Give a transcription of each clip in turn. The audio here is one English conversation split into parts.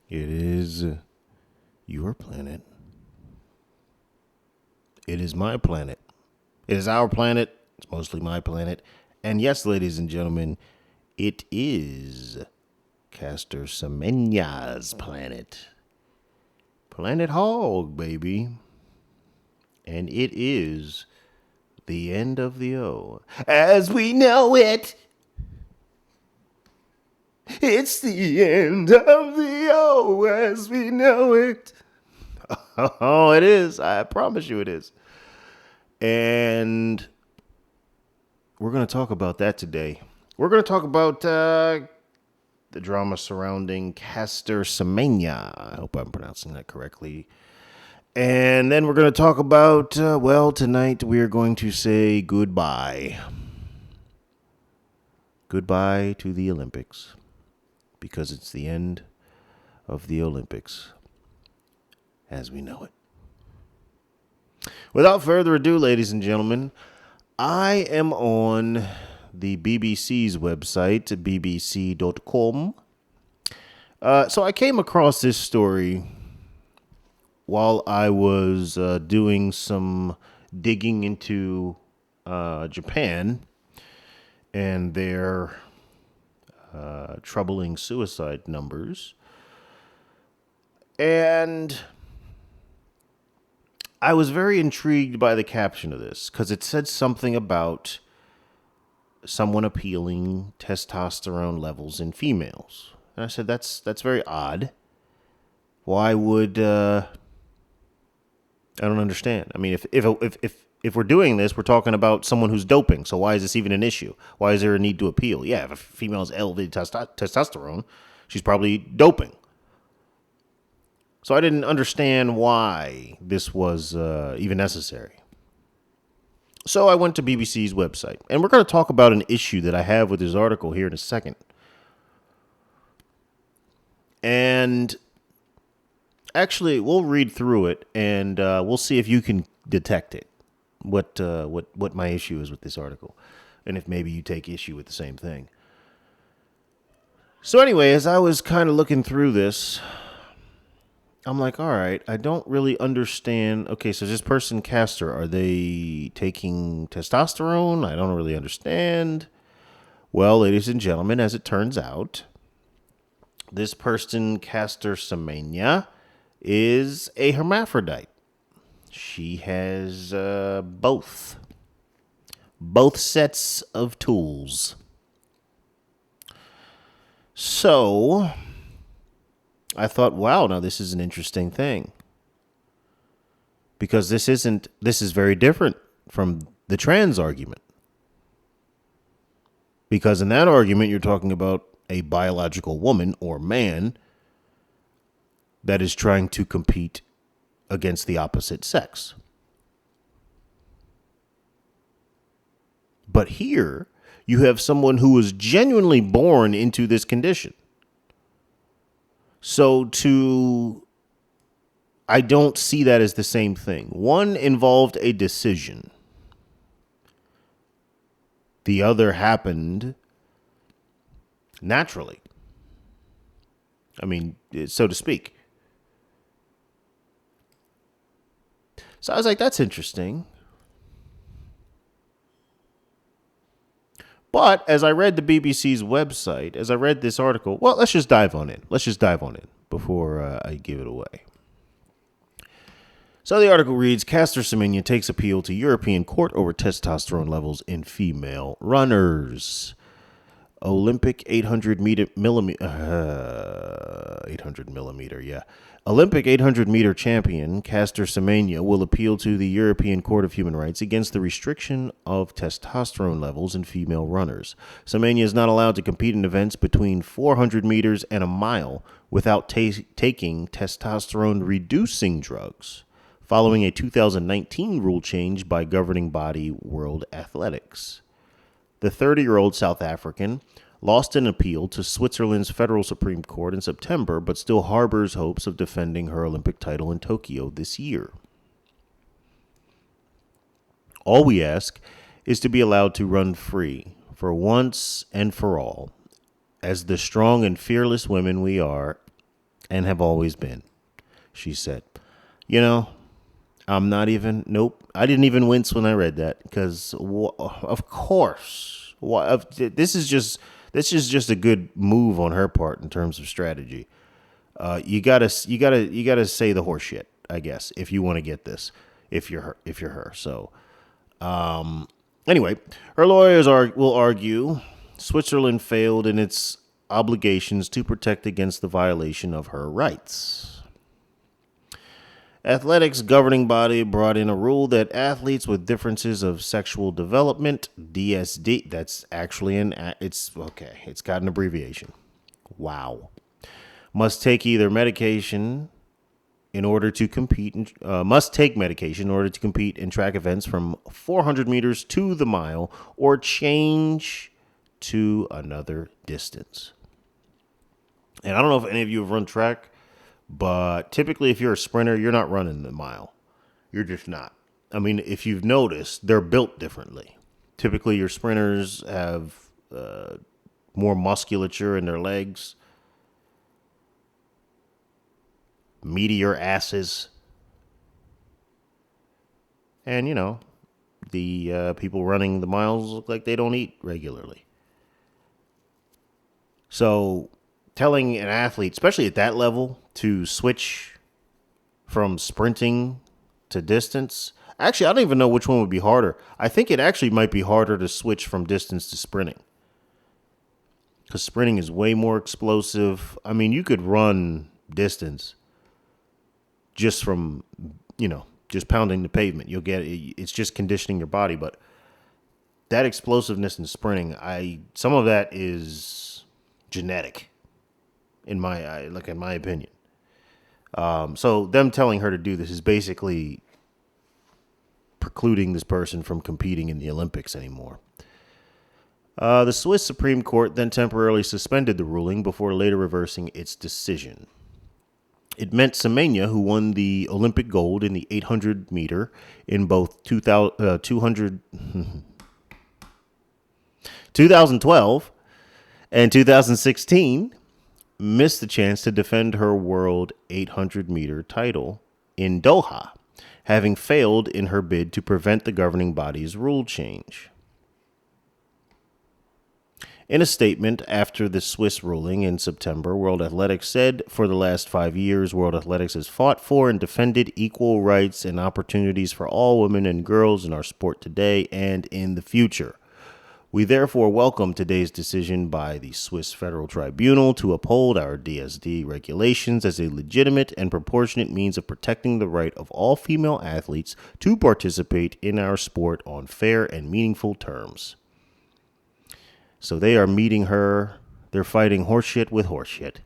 It is your planet. It is my planet. It is our planet. It's mostly my planet. And yes, ladies and gentlemen, it is Caster Semenya's planet. Planet Hog, baby. And it is the end of the O. As we know it. It's the end of the O as we know it. Oh, it is. I promise you it is. And we're going to talk about that today. We're going to talk about the drama surrounding Caster Semenya. I hope I'm pronouncing that correctly. And then we're going to talk about, tonight we're going to say goodbye. Goodbye to the Olympics. Because it's the end of the Olympics as we know it. Without further ado, ladies and gentlemen, I am on the BBC's website, bbc.com. So I came across this story while I was doing some digging into Japan and their troubling suicide numbers. And I was very intrigued by the caption of this because it said something about someone appealing testosterone levels in females. And I said, that's very odd. Why would I don't understand. I mean, if we're doing this, we're talking about someone who's doping. So why is this even an issue? Why is there a need to appeal? Yeah, if a female has elevated testosterone, she's probably doping. So I didn't understand why this was even necessary. So I went to BBC's website, and we're going to talk about an issue that I have with this article here in a second. And actually, we'll read through it, and we'll see if you can detect it. What my issue is with this article, and if maybe you take issue with the same thing. So anyway, as I was kind of looking through this, I'm like, all right, I don't really understand. Okay, so this person, Caster, are they taking testosterone? I don't really understand. Well, ladies and gentlemen, as it turns out, this person, Caster Semenya, is a hermaphrodite. She has both sets of tools. So I thought, wow, now this is an interesting thing. Because this is very different from the trans argument. Because in that argument, you're talking about a biological woman or man that is trying to compete against the opposite sex. But here, you have someone who was genuinely born into this condition. So I don't see that as the same thing. One involved a decision. The other happened naturally. I mean, so to speak. So I was like, that's interesting. But as I read the BBC's website, as I read this article, well, let's just dive on in. Before I give it away. So the article reads, Caster Semenya takes appeal to European court over testosterone levels in female runners. Olympic 800 millimeter, yeah. Olympic 800 meter champion Caster Semenya will appeal to the European Court of Human Rights against the restriction of testosterone levels in female runners. Semenya is not allowed to compete in events between 400 meters and a mile without taking testosterone-reducing drugs, following a 2019 rule change by governing body World Athletics. The 30-year-old South African lost an appeal to Switzerland's Federal Supreme Court in September, but still harbors hopes of defending her Olympic title in Tokyo this year. All we ask is to be allowed to run free, for once and for all, as the strong and fearless women we are, and have always been, she said. You know, I'm not even, nope. I didn't even wince when I read that because, of course, this is just a good move on her part in terms of strategy. You gotta say the horse shit, I guess, if you want to get this, if you're her. So, anyway, her lawyers will argue Switzerland failed in its obligations to protect against the violation of her rights. Athletics governing body brought in a rule that athletes with differences of sexual development, DSD, that's actually it's okay, it's got an abbreviation. Wow. Must take either medication in order to compete, must take medication in order to compete in track events from 400 meters to the mile or change to another distance. And I don't know if any of you have run track, but typically if you're a sprinter, you're not running the mile. You're just not. I mean, if you've noticed, they're built differently. Typically your sprinters have more musculature in their legs, meatier asses, and, you know, the people running the miles look like they don't eat regularly. So telling an athlete, especially at that level, to switch from sprinting to distance. Actually, I don't even know which one would be harder. I think it actually might be harder to switch from distance to sprinting, because sprinting is way more explosive. I mean, you could run distance just from, just pounding the pavement. You'll get it. It's just conditioning your body. But that explosiveness in sprinting, some of that is genetic, in my opinion. So them telling her to do this is basically precluding this person from competing in the Olympics anymore. The Swiss Supreme Court then temporarily suspended the ruling before later reversing its decision. It meant Semenya, who won the Olympic gold in the 800 meter in both 2012 and 2016, missed the chance to defend her world 800 meter title in Doha, having failed in her bid to prevent the governing body's rule change. In a statement after the Swiss ruling in September, World Athletics said, for the last 5 years, World Athletics has fought for and defended equal rights and opportunities for all women and girls in our sport today and in the future. We therefore welcome today's decision by the Swiss Federal Tribunal to uphold our DSD regulations as a legitimate and proportionate means of protecting the right of all female athletes to participate in our sport on fair and meaningful terms. So they are meeting her. They're fighting horseshit with horseshit.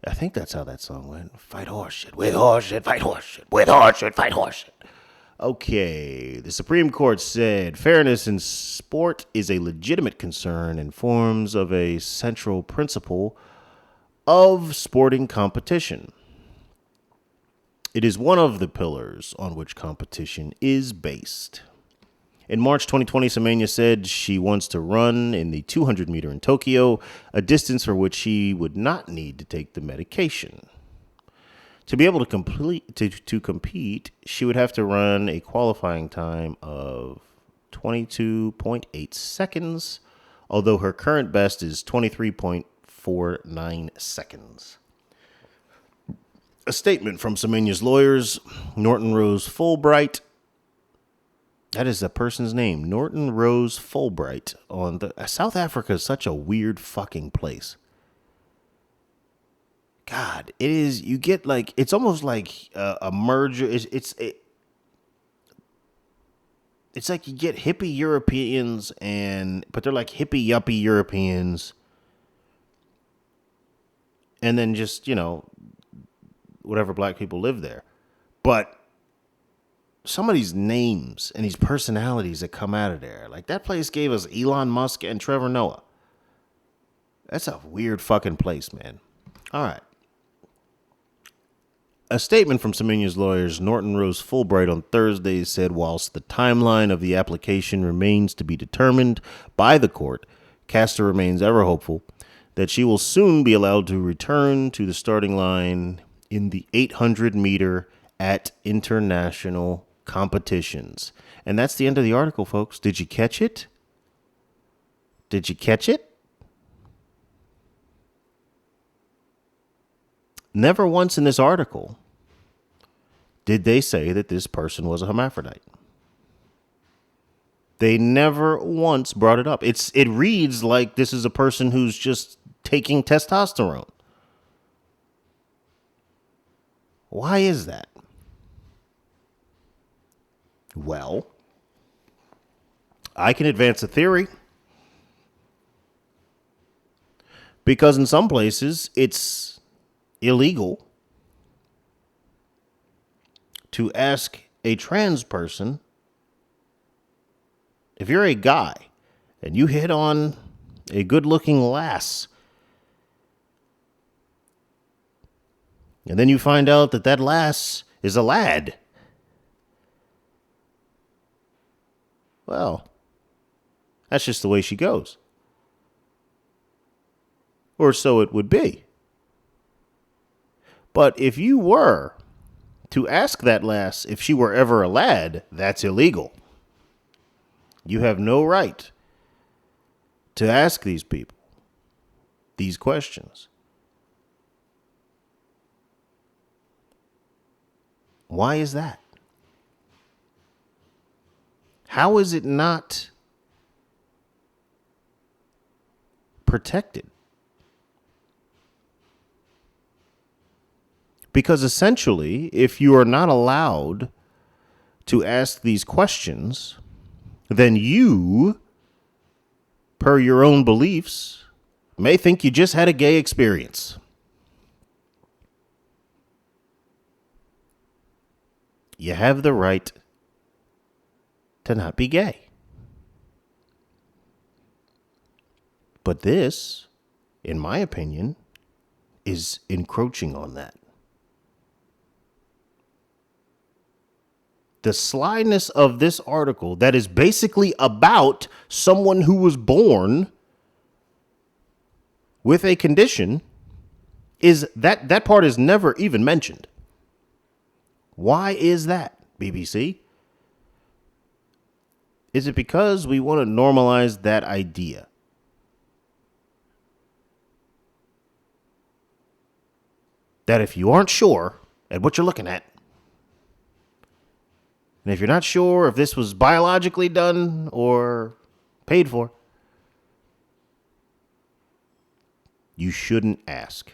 I think that's how that song went. Fight horseshit with horseshit, fight horseshit with horseshit, fight horseshit. Okay, the Supreme Court said fairness in sport is a legitimate concern and forms of a central principle of sporting competition. It is one of the pillars on which competition is based. In March 2020, Semenya said she wants to run in the 200 meter in Tokyo, a distance for which she would not need to take the medication. To be able to compete, she would have to run a qualifying time of 22.8 seconds, although her current best is 23.49 seconds. A statement from Semenya's lawyers, Norton Rose Fulbright. That is the person's name, Norton Rose Fulbright. South Africa is such a weird fucking place. God, it is. You get like, it's almost like a merger. It's like you get hippie Europeans but they're like hippie yuppie Europeans, and then just whatever black people live there. But some of these names and these personalities that come out of there, like that place gave us Elon Musk and Trevor Noah. That's a weird fucking place, man. All right. A statement from Semenya's lawyers, Norton Rose Fulbright, on Thursday said whilst the timeline of the application remains to be determined by the court, Castor remains ever hopeful that she will soon be allowed to return to the starting line in the 800 meter at international competitions. And that's the end of the article, folks. Did you catch it? Did you catch it? Never once in this article did they say that this person was a hermaphrodite. They never once brought it up. It reads like this is a person who's just taking testosterone. Why is that? Well, I can advance a theory. Because in some places, it's illegal to ask a trans person, if you're a guy and you hit on a good-looking lass, and then you find out that that lass is a lad, well, that's just the way she goes. Or so it would be. But if you were to ask that lass if she were ever a lad, that's illegal. You have no right to ask these people these questions. Why is that? How is it not protected? Because essentially, if you are not allowed to ask these questions, then you, per your own beliefs, may think you just had a gay experience. You have the right to not be gay. But this, in my opinion, is encroaching on that. The slyness of this article that is basically about someone who was born with a condition is that part is never even mentioned. Why is that, BBC? Is it because we want to normalize that idea? That if you aren't sure at what you're looking at, and if you're not sure if this was biologically done or paid for, you shouldn't ask.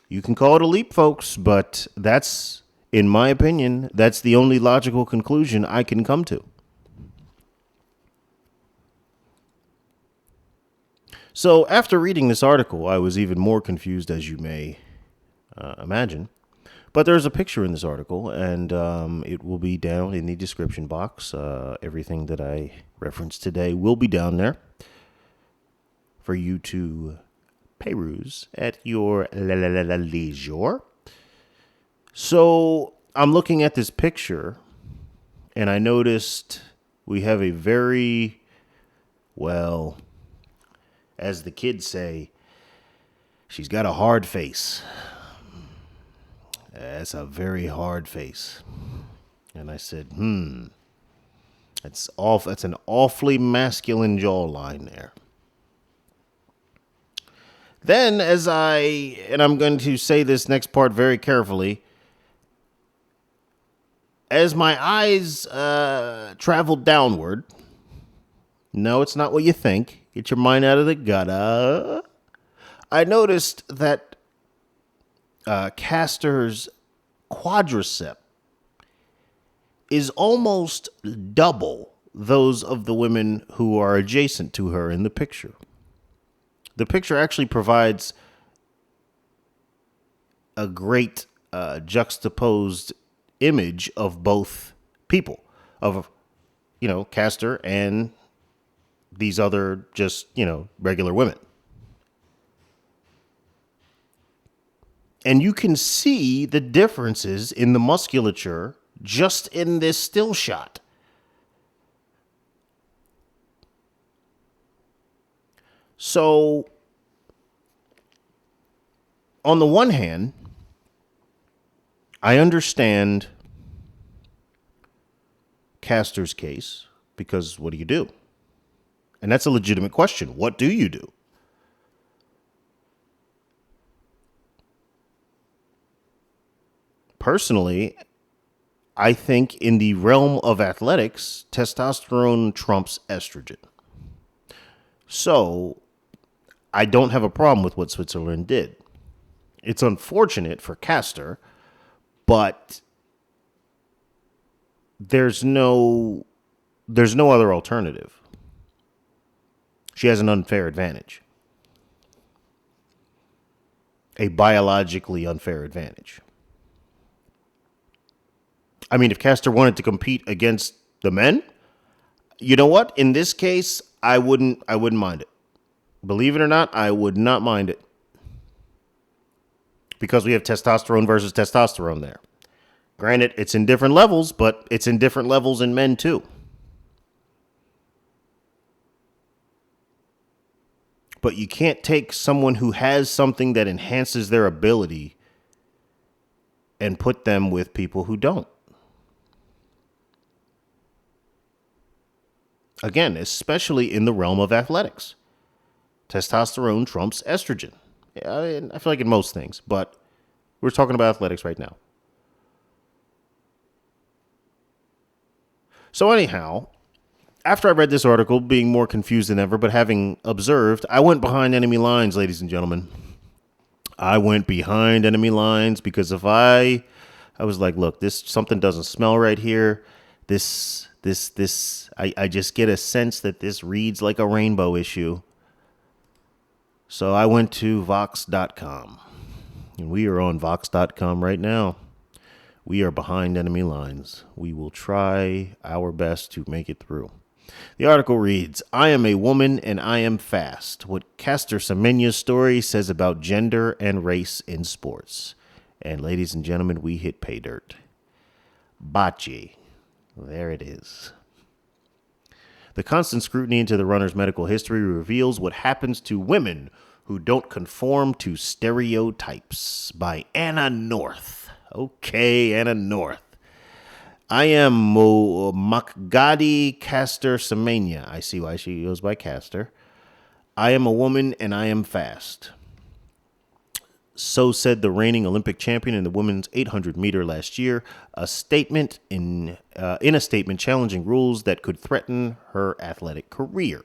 You can call it a leap, folks, but that's, in my opinion, that's the only logical conclusion I can come to. So after reading this article, I was even more confused, as you may imagine. But there's a picture in this article, and it will be down in the description box. Everything that I referenced today will be down there for you to peruse at your leisure. So I'm looking at this picture, and I noticed we have a very, well, as the kids say, she's got a hard face. That's a very hard face. And I said, that's an awfully masculine jawline there. Then and I'm going to say this next part very carefully, as my eyes traveled downward, no, it's not what you think. Get your mind out of the gutter. I noticed that Castor's quadricep is almost double those of the women who are adjacent to her in the picture. The picture actually provides a great juxtaposed image of both people, of, Castor and these other just, regular women. And you can see the differences in the musculature just in this still shot. So, on the one hand, I understand Castor's case because what do you do? And that's a legitimate question. What do you do? Personally, I think in the realm of athletics, testosterone trumps estrogen. So I don't have a problem with what Switzerland did. It's unfortunate for Castor, but there's no other alternative. She has an unfair advantage. A biologically unfair advantage. I mean, if Castor wanted to compete against the men, you know what? In this case, I wouldn't mind it. Believe it or not, I would not mind it. Because we have testosterone versus testosterone there. Granted, it's in different levels, but it's in different levels in men too. But you can't take someone who has something that enhances their ability and put them with people who don't. Again, especially in the realm of athletics. Testosterone trumps estrogen. I feel like in most things, but we're talking about athletics right now. So anyhow, after I read this article, being more confused than ever, but having observed, I went behind enemy lines, ladies and gentlemen. I went behind enemy lines because if I was like, look, this something doesn't smell right here. I just get a sense that this reads like a rainbow issue. So I went to Vox.com. And we are on Vox.com right now. We are behind enemy lines. We will try our best to make it through. The article reads, I am a woman and I am fast. What Caster Semenya's story says about gender and race in sports. And ladies and gentlemen, we hit pay dirt. Bocce. There it is. The constant scrutiny into the runner's medical history reveals what happens to women who don't conform to stereotypes by Anna North. Okay, Anna North. I am Makgadi Caster Semenya. I see why she goes by Caster. I am a woman and I am fast. So said the reigning Olympic champion in the women's 800 meter last year. A statement in a statement challenging rules that could threaten her athletic career.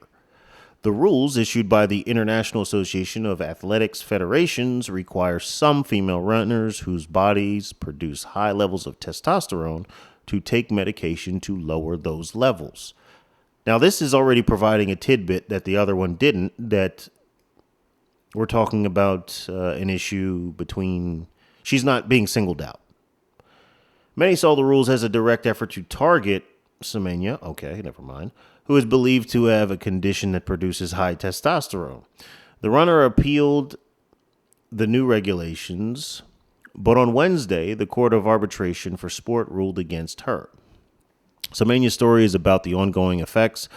The rules issued by the International Association of Athletics Federations require some female runners whose bodies produce high levels of testosterone to take medication to lower those levels. Now, this is already providing a tidbit that the other one didn't, that we're talking about an issue between, she's not being singled out. Many saw the rules as a direct effort to target Semenya, okay, never mind, who is believed to have a condition that produces high testosterone. The runner appealed the new regulations, but on Wednesday, the Court of Arbitration for Sport ruled against her. Semenya's story is about the ongoing efforts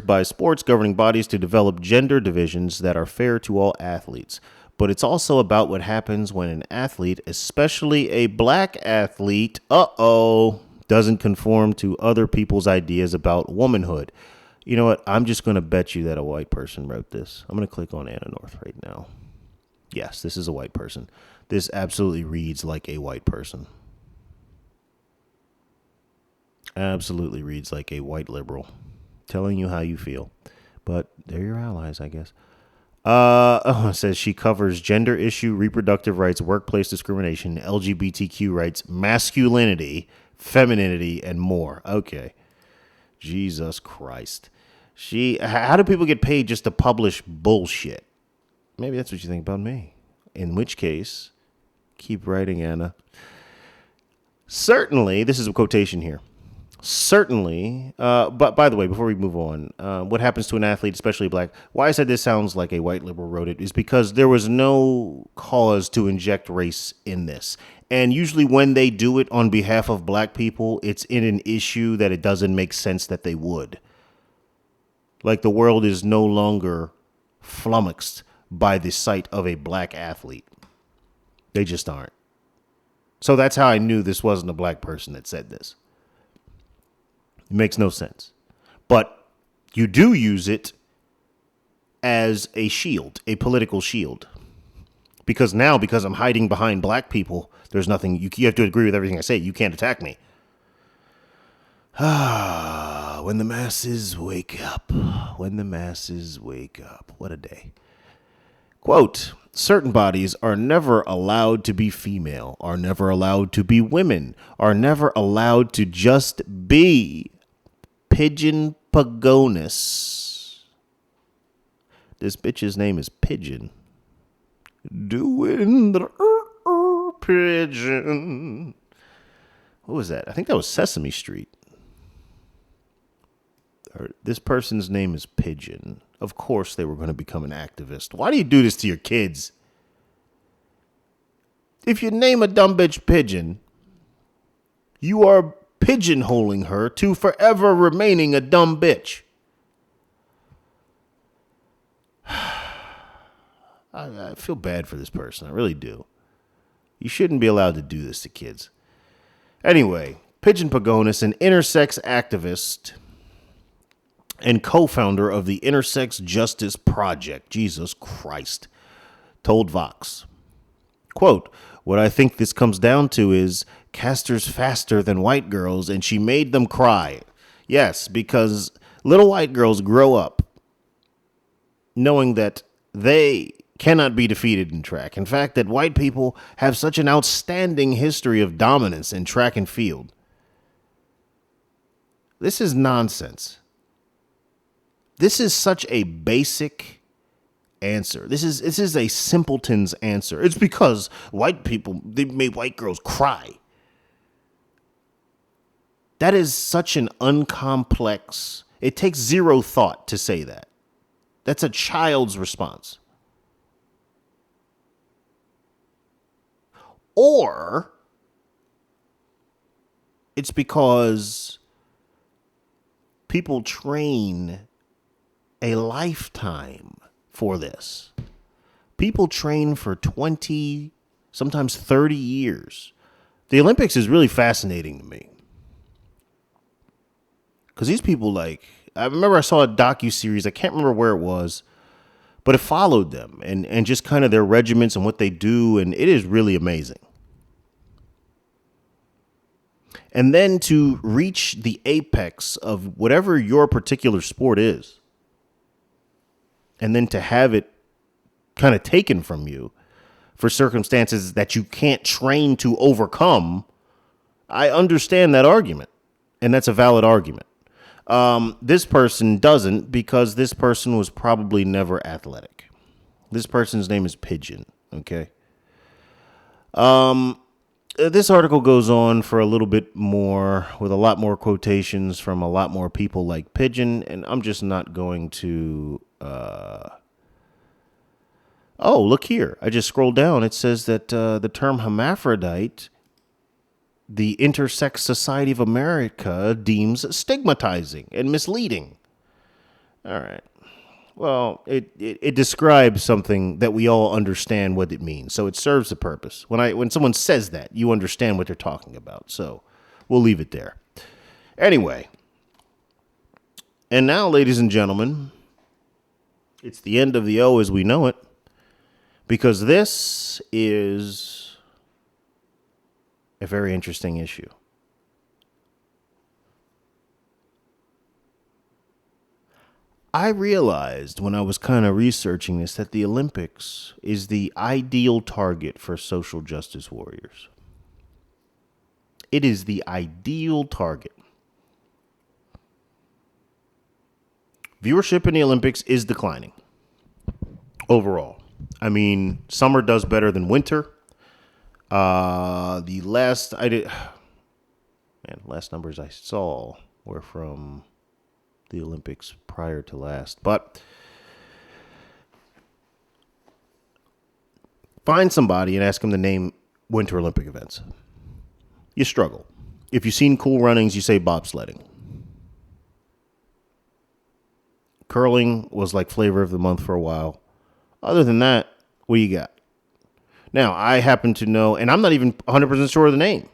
by sports governing bodies to develop gender divisions that are fair to all athletes. But it's also about what happens when an athlete, especially a black athlete, doesn't conform to other people's ideas about womanhood. You know what? I'm just going to bet you that a white person wrote this. I'm going to click on Anna North right now. Yes, this is a white person. This absolutely reads like a white person. Absolutely reads like a white liberal telling you how you feel. But they're your allies, I guess. It says she covers gender issue, reproductive rights, workplace discrimination, LGBTQ rights, masculinity, femininity, and more. Okay. Jesus Christ. How do people get paid just to publish bullshit? Maybe that's what you think about me. In which case, keep writing, Anna. Certainly, this is a quotation here. Certainly, but by the way, before we move on, what happens to an athlete, especially black, why I said this sounds like a white liberal wrote it is because there was no cause to inject race in this. And usually when they do it on behalf of black people, it's in an issue that it doesn't make sense that they would. Like the world is no longer flummoxed by the sight of a black athlete. They just aren't. So that's how I knew this wasn't a black person that said this. It makes no sense. But you do use it as a shield, a political shield. Because I'm hiding behind black people, there's nothing, you have to agree with everything I say. You can't attack me. When the masses wake up. When the masses wake up. What a day. Quote, certain bodies are never allowed to be female, are never allowed to be women, are never allowed to just be. Pigeon Pagonis. This bitch's name is Pigeon. Doing the pigeon. What was that? I think that was Sesame Street. This person's name is Pigeon. Of course they were going to become an activist. Why do you do this to your kids? If you name a dumb bitch Pigeon, you are pigeonholing her to forever remaining a dumb bitch. I feel bad for this person. I really do. You shouldn't be allowed to do this to kids. Anyway, Pigeon Pagonis, an intersex activist and co-founder of the Intersex Justice Project, Jesus Christ, told Vox, quote, what I think this comes down to is Castor's faster than white girls, and she made them cry. Yes, because little white girls grow up knowing that they cannot be defeated in track. In fact, that white people have such an outstanding history of dominance in track and field. This is nonsense. This is such a basic answer. This is a simpleton's answer. It's because white people, they made white girls cry. That is such an uncomplex. It takes zero thought to say that. That's a child's response. Or it's because people train a lifetime for this. People train for 20, sometimes 30 years. The Olympics is really fascinating to me. Because these people, like, I remember I saw a docuseries, I can't remember where it was, but it followed them and just kind of their regiments and what they do, and it is really amazing. And then to reach the apex of whatever your particular sport is, and then to have it kind of taken from you for circumstances that you can't train to overcome, I understand that argument, and that's a valid argument. This person doesn't, because this person was probably never athletic. This person's name is Pigeon, okay? This article goes on for a little bit more, with a lot more quotations from a lot more people like Pigeon, and I'm just not going to... Oh, look here. I just scrolled down. It says that the term hermaphrodite, the Intersex Society of America deems stigmatizing and misleading. All right. Well, it describes something that we all understand what it means. So it serves a purpose. When someone says that, you understand what they're talking about. So we'll leave it there. Anyway. And now, ladies and gentlemen, it's the end of the O as we know it, because this is a very interesting issue. I realized when I was kind of researching this that the Olympics is the ideal target for social justice warriors. It is the ideal target. Viewership in the Olympics is declining overall. I mean, summer does better than winter. The last numbers I saw were from the Olympics prior to last. But find somebody and ask them to name Winter Olympic events. You struggle. If you've seen Cool Runnings, you say bobsledding. Curling was like flavor of the month for a while. Other than that, what do you got? Now, I happen to know, and I'm not even 100% sure of the name.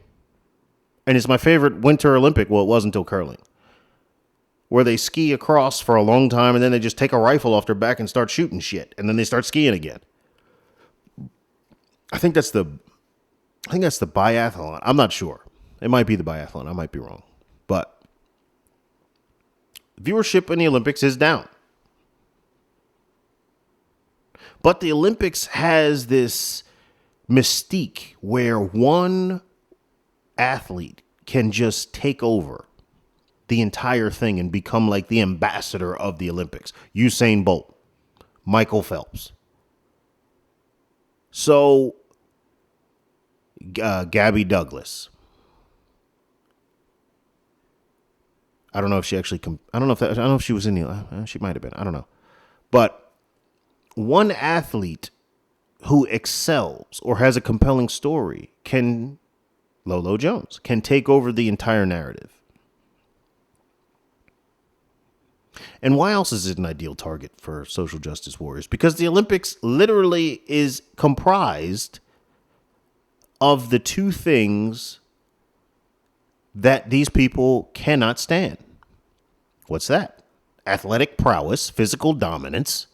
And it's my favorite Winter Olympic. Well, it was until curling, where they ski across for a long time and then they just take a rifle off their back and start shooting shit. And then they start skiing again. I think that's the biathlon. I'm not sure. It might be the biathlon. I might be wrong. But viewership in the Olympics is down. But the Olympics has this mystique where one athlete can just take over the entire thing and become like the ambassador of the Olympics. Usain Bolt, Michael Phelps. So, Gabby Douglas. I don't know if she actually. I don't know if she was in the. She might have been. I don't know, but one athlete who excels or has a compelling story can. Lolo Jones can take over the entire narrative. And why else is it an ideal target for social justice warriors? Because the Olympics literally is comprised of the two things that these people cannot stand. What's that? Athletic prowess, physical dominance,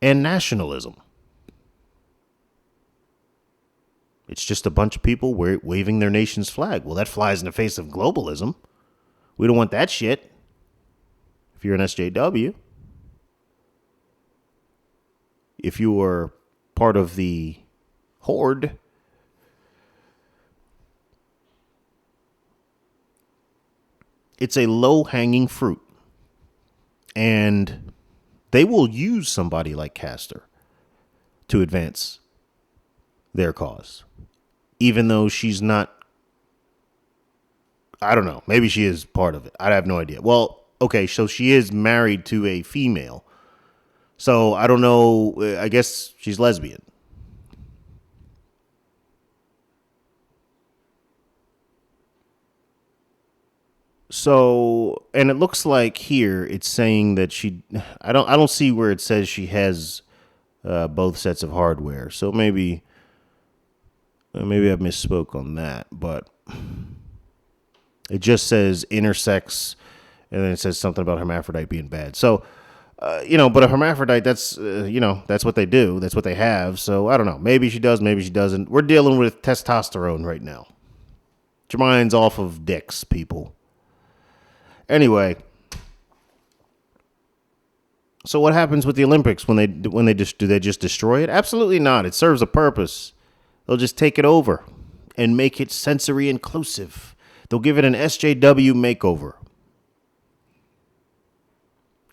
and nationalism. It's just a bunch of people waving their nation's flag. Well, that flies in the face of globalism. We don't want that shit. If you're an SJW, if you are part of the horde, it's a low-hanging fruit. And they will use somebody like Castor to advance their cause. Even though she's not, I don't know, maybe she is part of it. I have no idea. Well, okay, so she is married to a female. So I don't know, I guess she's lesbian. So, and it looks like here it's saying that I don't see where it says she has both sets of hardware. So maybe I misspoke on that, but it just says intersex, and then it says something about hermaphrodite being bad. So, but a hermaphrodite, that's what they do. That's what they have. So I don't know. Maybe she does, maybe she doesn't. We're dealing with testosterone right now. Get your minds off of dicks, people. Anyway, so what happens with the Olympics when they just destroy it? Absolutely not. It serves a purpose. They'll just take it over and make it sensory inclusive. They'll give it an SJW makeover.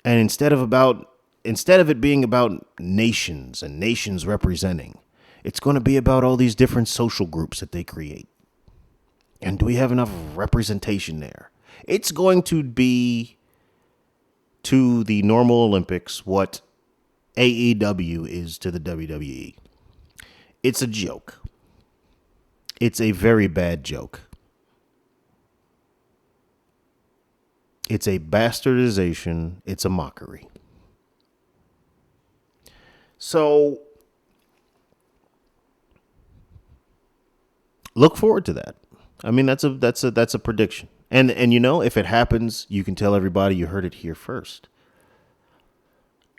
And instead of it being about nations and nations representing, it's going to be about all these different social groups that they create. And do we have enough representation there? It's going to be to the normal Olympics what AEW is to the WWE. It's a joke. It's a very bad joke. It's a bastardization. It's a mockery. So look forward to that. I mean, that's a prediction. And if it happens, you can tell everybody you heard it here first.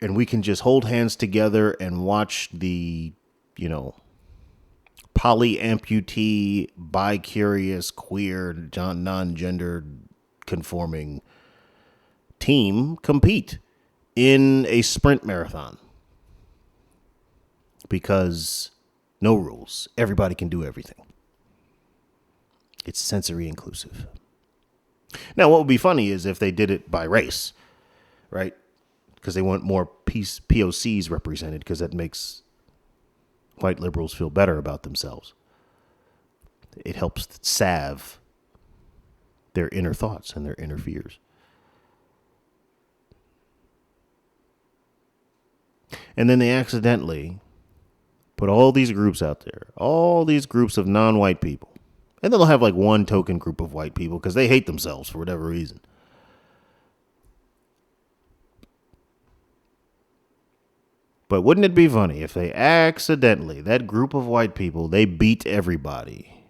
And we can just hold hands together and watch the, poly amputee, bi-curious, queer, non-gender conforming team compete in a sprint marathon. Because no rules. Everybody can do everything. It's sensory inclusive. Now, what would be funny is if they did it by race, right? Because they want more POCs represented, because that makes white liberals feel better about themselves. It helps salve their inner thoughts and their inner fears. And then they accidentally put all these groups out there, all these groups of non-white people. And then they'll have like one token group of white people because they hate themselves for whatever reason. But wouldn't it be funny if they accidentally, that group of white people, they beat everybody.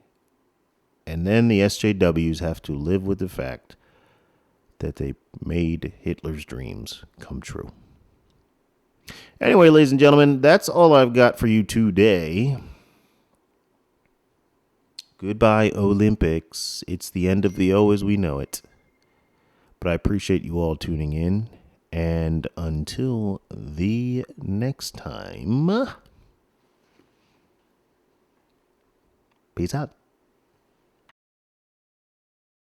And then the SJWs have to live with the fact that they made Hitler's dreams come true. Anyway, ladies and gentlemen, that's all I've got for you today. Goodbye, Olympics. It's the end of the O as we know it. But I appreciate you all tuning in. And until the next time, peace out.